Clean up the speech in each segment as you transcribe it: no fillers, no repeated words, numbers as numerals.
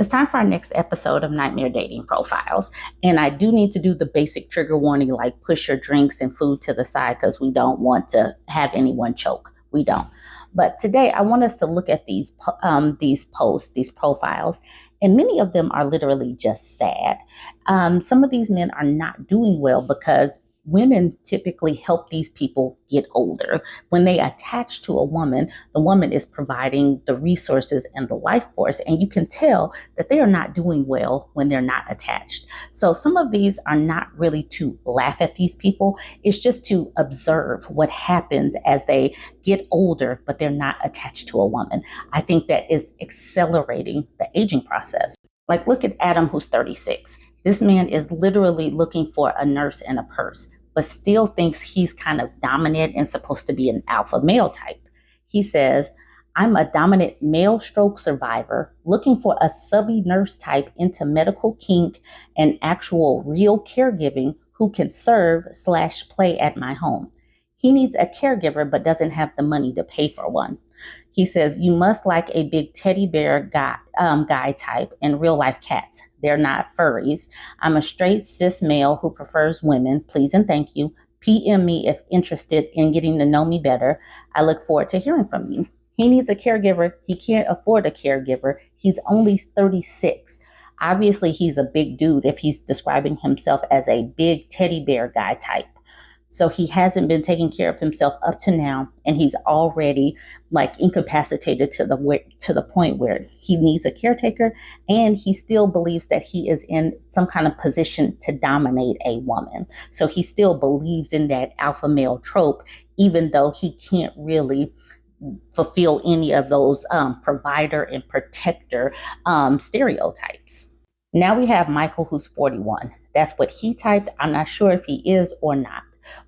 It's time for our next episode of Nightmare Dating Profiles. And I do need to do the basic trigger warning, like push your drinks and food to the side because we don't want to have anyone choke. We don't. But today I want us to look at these posts, these profiles, and many of them are literally just sad. Some of these men are not doing well because women typically help these people get older. When they attach to a woman, the woman is providing the resources and the life force, and you can tell that they are not doing well when they're not attached. So some of these are not really to laugh at these people. It's just to observe what happens as they get older, but they're not attached to a woman. I think that is accelerating the aging process. Like, look at Adam, who's 36. This man is literally looking for a nurse and a purse, but still thinks he's kind of dominant and supposed to be an alpha male type. He says, I'm a dominant male stroke survivor looking for a subby nurse type into medical kink and actual real caregiving who can serve/play at my home. He needs a caregiver but doesn't have the money to pay for one. He says, you must like a big teddy bear guy type and real life cats. They're not furries. I'm a straight cis male who prefers women. Please and thank you. PM me if interested in getting to know me better. I look forward to hearing from you. He needs a caregiver. He can't afford a caregiver. He's only 36. Obviously, he's a big dude if he's describing himself as a big teddy bear guy type. So he hasn't been taking care of himself up to now, and he's already like incapacitated to the point where he needs a caretaker, and he still believes that he is in some kind of position to dominate a woman. So he still believes in that alpha male trope, even though he can't really fulfill any of those provider and protector stereotypes. Now we have Michael, who's 41. That's what he typed. I'm not sure if he is or not.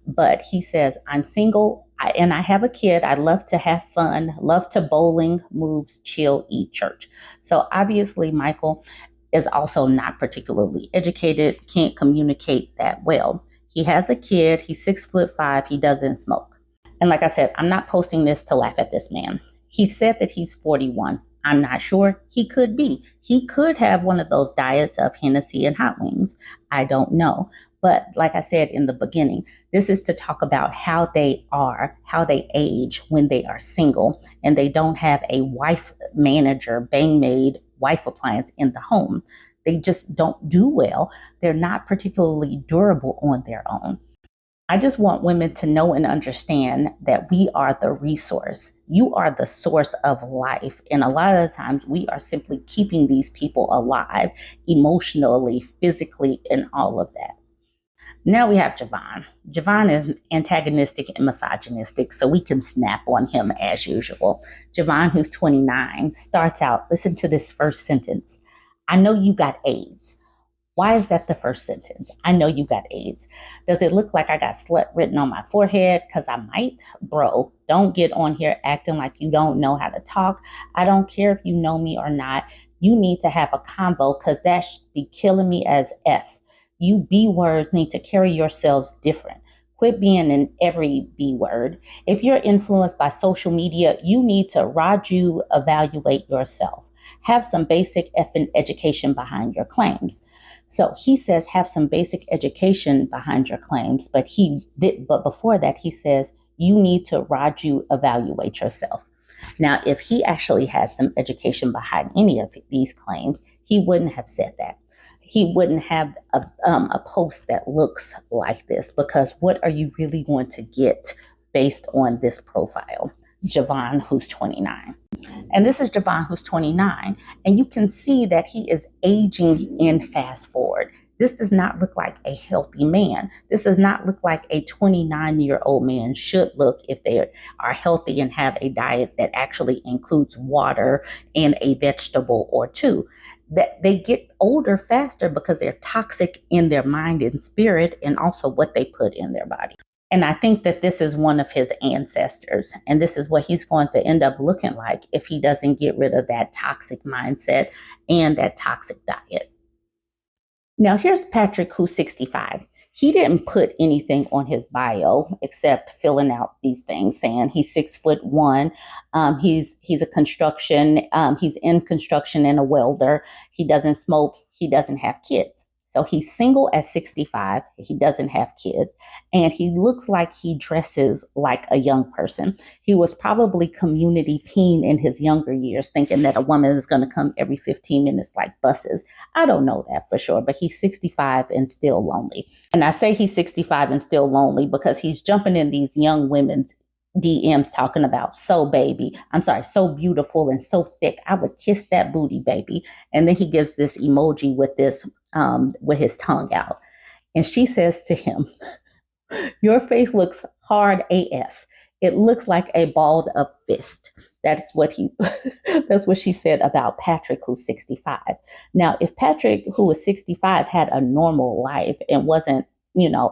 But he says, I'm single and I have a kid. I love to have fun, love to bowling, moves, chill, eat, church. So obviously, Michael is also not particularly educated, can't communicate that well. He has a kid. He's 6'5". He doesn't smoke. And like I said, I'm not posting this to laugh at this man. He said that he's 41. I'm not sure. He could be. He could have one of those diets of Hennessy and hot wings. I don't know. But like I said in the beginning, this is to talk about how they age when they are single and they don't have a wife manager, bang maid, wife appliance in the home. They just don't do well. They're not particularly durable on their own. I just want women to know and understand that we are the resource. You are the source of life. And a lot of the times we are simply keeping these people alive emotionally, physically, and all of that. Now we have Javon. Javon is antagonistic and misogynistic, so we can snap on him as usual. Javon, who's 29, starts out, listen to this first sentence. I know you got AIDS. Why is that the first sentence? I know you got AIDS. Does it look like I got slut written on my forehead? Because I might. Bro, don't get on here acting like you don't know how to talk. I don't care if you know me or not. You need to have a convo because that should be killing me as F. You B words need to carry yourselves different. Quit being in every B word. If you're influenced by social media, you need to evaluate yourself. Have some basic effing education behind your claims. So he says have some basic education behind your claims, but before that he says you need to evaluate yourself. Now, if he actually had some education behind any of these claims, he wouldn't have said that. He wouldn't have a post that looks like this, because what are you really going to get based on this profile? Javon, who's 29. And this is Javon, who's 29. And you can see that he is aging in fast forward. This does not look like a healthy man. This does not look like a 29-year-old man should look if they are healthy and have a diet that actually includes water and a vegetable or two. That they get older faster because they're toxic in their mind and spirit, and also what they put in their body. And I think that this is one of his ancestors, and this is what he's going to end up looking like if he doesn't get rid of that toxic mindset and that toxic diet. Now here's Patrick, who's 65. He didn't put anything on his bio except filling out these things saying he's 6'1". He's a construction. He's in construction and a welder. He doesn't smoke. He doesn't have kids. So he's single at 65. He doesn't have kids. And he looks like he dresses like a young person. He was probably community teen in his younger years, thinking that a woman is going to come every 15 minutes like buses. I don't know that for sure, but he's 65 and still lonely. And I say he's 65 and still lonely because he's jumping in these young women's DMs talking about so beautiful and so thick. I would kiss that booty, baby. And then he gives this emoji with this, with his tongue out. And she says to him, your face looks hard AF. It looks like a balled up fist. That's what that's what she said about Patrick, who's 65. Now, if Patrick, who was 65, had a normal life and wasn't,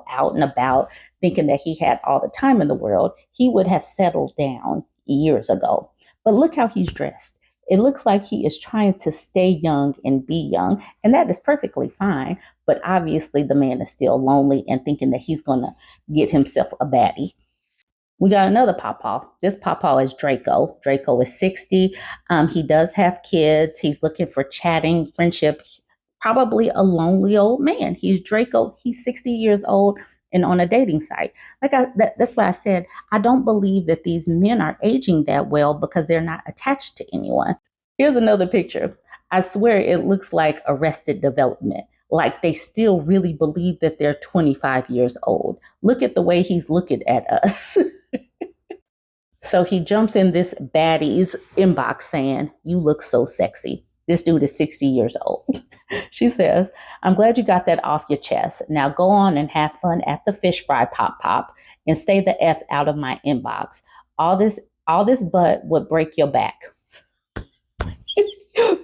out and about thinking that he had all the time in the world, he would have settled down years ago. But look how he's dressed. It looks like he is trying to stay young and be young, and that is perfectly fine. But obviously, the man is still lonely and thinking that he's going to get himself a baddie. We got another pawpaw. This pawpaw is Draco. Draco is 60. He does have kids. He's looking for chatting, friendship, probably a lonely old man. He's Draco. He's 60 years old and on a dating site. That's why I said I don't believe that these men are aging that well because they're not attached to anyone. Here's another picture. I swear it looks like Arrested Development. Like they still really believe that they're 25 years old. Look at the way he's looking at us. So he jumps in this baddie's inbox saying, you look so sexy. This dude is 60 years old. She says, I'm glad you got that off your chest. Now go on and have fun at the fish fry pop and stay the F out of my inbox. All this butt would break your back.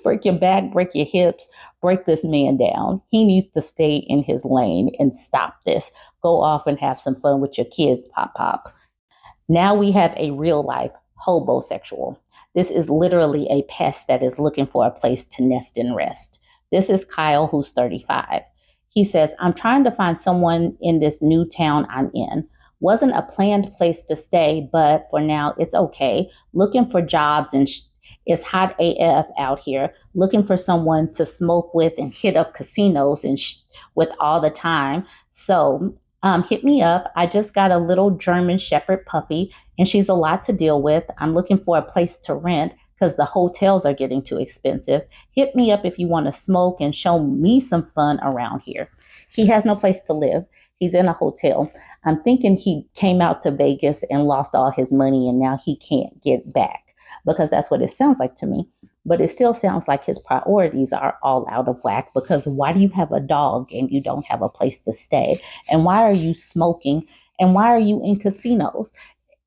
Break your back, break your hips, break this man down. He needs to stay in his lane and stop this. Go off and have some fun with your kids, pop. Now we have a real life hobosexual. This is literally a pest that is looking for a place to nest and rest. This is Kyle, who's 35. He says, I'm trying to find someone in this new town I'm in. Wasn't a planned place to stay, but for now it's okay. Looking for jobs and it's hot AF out here. Looking for someone to smoke with and hit up casinos and with all the time. So hit me up. I just got a little German Shepherd puppy and she's a lot to deal with. I'm looking for a place to rent because the hotels are getting too expensive. Hit me up if you want to smoke and show me some fun around here. He has no place to live. He's in a hotel. I'm thinking he came out to Vegas and lost all his money and now he can't get back because that's what it sounds like to me. But it still sounds like his priorities are all out of whack because why do you have a dog and you don't have a place to stay? And why are you smoking? And why are you in casinos?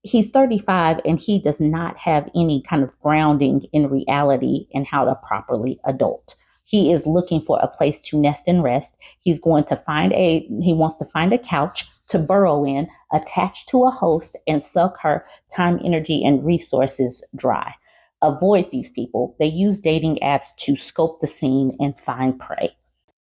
He's 35 and he does not have any kind of grounding in reality and how to properly adult. He is looking for a place to nest and rest. He wants to find a couch to burrow in, attached to a host and suck her time, energy, and resources dry. Avoid these people. They use dating apps to scope the scene and find prey.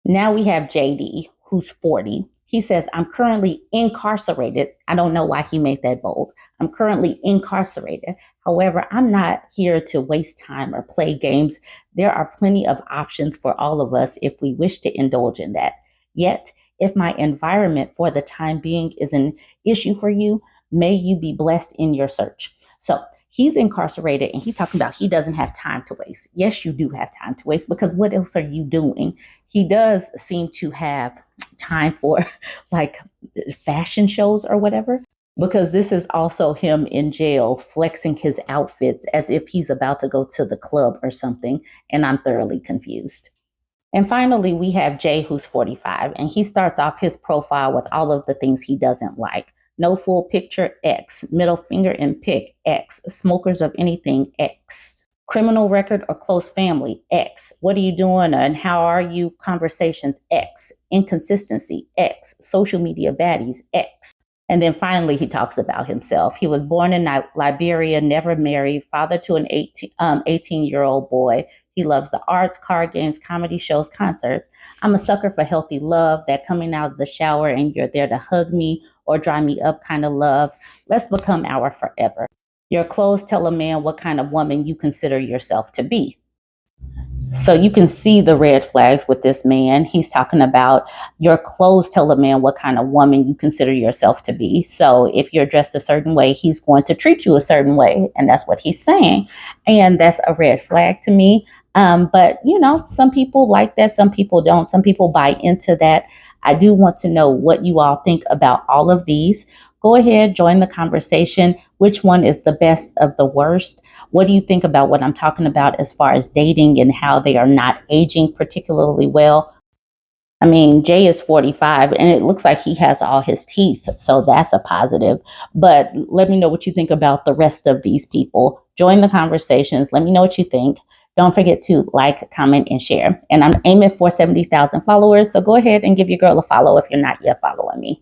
Now we have JD, who's 40. He says, I'm currently incarcerated. I don't know why he made that bold. I'm currently incarcerated. However, I'm not here to waste time or play games. There are plenty of options for all of us if we wish to indulge in that. Yet, if my environment for the time being is an issue for you, may you be blessed in your search. So he's incarcerated and he's talking about he doesn't have time to waste. Yes, you do have time to waste because what else are you doing? He does seem to have time for like fashion shows or whatever, because this is also him in jail flexing his outfits as if he's about to go to the club or something. And I'm thoroughly confused. And finally, we have Jay, who's 45, and he starts off his profile with all of the things he doesn't like. No full picture, X. Middle finger and pick, X. Smokers of anything, X. Criminal record or close family, X. What are you doing and how are you? Conversations, X. Inconsistency, X. Social media baddies, X. And then finally, he talks about himself. He was born in Liberia, never married, father to an 18-year-old boy. He loves the arts, card games, comedy shows, concerts. I'm a sucker for healthy love, that coming out of the shower and you're there to hug me or dry me up kind of love. Let's become our forever. Your clothes tell a man what kind of woman you consider yourself to be. So you can see the red flags with this man. He's talking about your clothes tell a man what kind of woman you consider yourself to be. So if you're dressed a certain way, he's going to treat you a certain way. And that's what he's saying. And that's a red flag to me. But, you know, some people like that. Some people don't. Some people buy into that. I do want to know what you all think about all of these. Go ahead, join the conversation. Which one is the best of the worst? What do you think about what I'm talking about as far as dating and how they are not aging particularly well? I mean, Jay is 45 and it looks like he has all his teeth. So that's a positive. But let me know what you think about the rest of these people. Join the conversations. Let me know what you think. Don't forget to like, comment, and share. And I'm aiming for 70,000 followers. So go ahead and give your girl a follow if you're not yet following me.